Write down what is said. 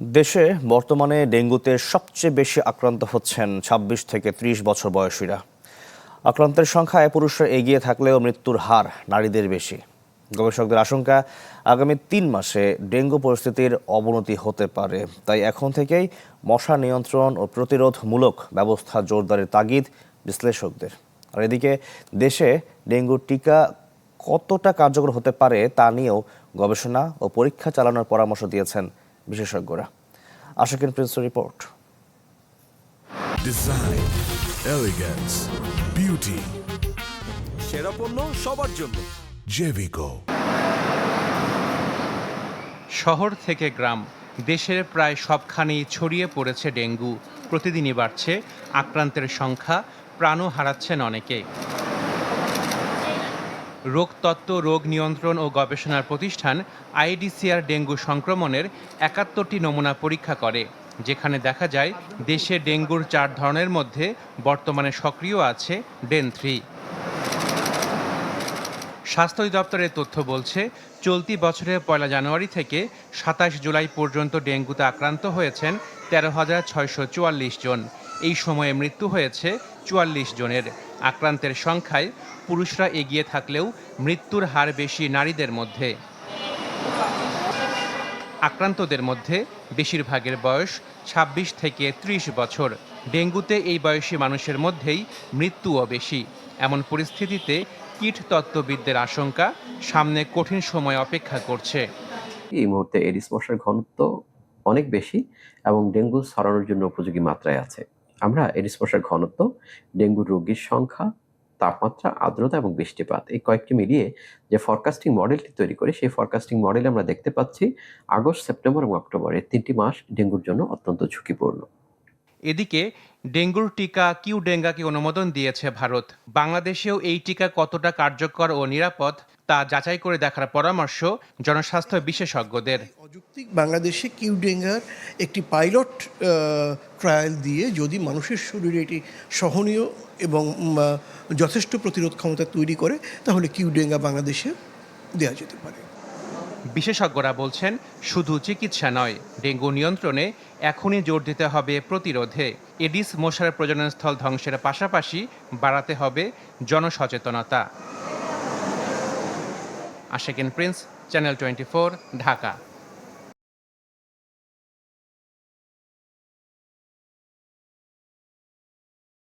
দেশে বর্তমানে ডেঙ্গুতে সবচেয়ে বেশি আক্রান্ত হচ্ছেন ২৬ থেকে ৩০ বছর বয়সীরা। আক্রান্তের সংখ্যায় পুরুষরা এগিয়ে থাকলেও মৃত্যুর হার নারীদের বেশি। গবেষকদের আশঙ্কা, আগামী ৩ মাসে ডেঙ্গু পরিস্থিতির অবনতি হতে পারে। তাই এখন থেকেই মশা নিয়ন্ত্রণ ও প্রতিরোধমূলক ব্যবস্থা জোরদারের তাগিদ বিশ্লেষকদের। আর এদিকে দেশে ডেঙ্গুর টিকা কতটা কার্যকর হতে পারে তা নিয়েও গবেষণা ও পরীক্ষা চালানোর পরামর্শ দিয়েছেন বিশেষজ্ঞরা। আশাকিন প্রিন্সের রিপোর্ট। ডিজাইন, এলিগেন্স, বিউটি, সেরা পণ্য সবার জন্য। জেভিকো। শহর থেকে গ্রাম, দেশের প্রায় সবখানেই ছড়িয়ে পড়েছে ডেঙ্গু। প্রতিদিনই বাড়ছে আক্রান্তের সংখ্যা, প্রাণও হারাচ্ছেন অনেকে। রোগতত্ত্ব, রোগ নিয়ন্ত্রণ ও গবেষণার প্রতিষ্ঠান আইডিসিআর ডেঙ্গু সংক্রমণের ৭১টি নমুনা পরীক্ষা করে, যেখানে দেখা যায় দেশে ডেঙ্গুর ৪ ধরনের মধ্যে বর্তমানে সক্রিয় আছে ডেন ৩। স্বাস্থ্য অধিদপ্তরের তথ্য বলছে, চলতি বছরের ১ জানুয়ারি থেকে ২৭ জুলাই পর্যন্ত ডেঙ্গুতে আক্রান্ত হয়েছেন ১৩,৬৪৪ জন। এই সময়ে মৃত্যু হয়েছে ৪৪ জনের। আক্রান্তের সংখ্যায় পুরুষরা এগিয়ে থাকলেও মৃত্যুর হার বেশি নারীদের মধ্যে। আক্রান্তদের মধ্যে বেশিরভাগের বয়স ২৬ থেকে ৩০ বছর। ডেঙ্গুতে এই বয়সী মানুষের মধ্যেই মৃত্যুও বেশি। এমন পরিস্থিতিতে কীটতত্ত্ববিদদের আশঙ্কা, সামনে কঠিন সময় অপেক্ষা করছে। এই মুহূর্তে এডিস মশার ঘনত্ব অনেক বেশি এবং ডেঙ্গু ছড়ানোর জন্য উপযোগী মাত্রায় আছে। আমরা এডিস মশার ঘনত্ব, ডেঙ্গুর রোগীর সংখ্যা, তাপমাত্রা, আর্দ্রতা এবং বৃষ্টিপাত এই কয়েকটি মিলিয়ে যে ফরকাস্টিং মডেলটি তৈরি করি, সেই ফরকাস্টিং মডেলে আমরা দেখতে পাচ্ছি আগস্ট, সেপ্টেম্বর এবং অক্টোবর এই ৩টি মাস ডেঙ্গুর জন্য অত্যন্ত ঝুঁকিপূর্ণ। এদিকে ডেঙ্গুর টিকা কিউডেঙ্গাকে অনুমোদন দিয়েছে ভারত। বাংলাদেশেও এই টিকা কতটা কার্যকর ও নিরাপদ তা যাচাই করে দেখার পরামর্শ জনস্বাস্থ্য বিশেষজ্ঞদের। অযৌক্তিক বাংলাদেশে কিউডেঙ্গার একটি পাইলট ট্রায়াল দিয়ে যদি মানুষের শরীরে এটি সহনীয় এবং যথেষ্ট প্রতিরোধ ক্ষমতা তৈরি করে, তাহলে কিউডেঙ্গা বাংলাদেশে দেওয়া যেতে পারে। বিশেষজ্ঞরা বলছেন, শুধু চিকিৎসা নয়, ডেঙ্গু নিয়ন্ত্রণে এখনই জোর দিতে হবে প্রতিরোধে। এডিস মশার প্রজননস্থল ধ্বংসের পাশাপাশি বাড়াতে হবে জনসচেতনতা। আশাকিন প্রিন্স, চ্যানেল 24, ঢাকা।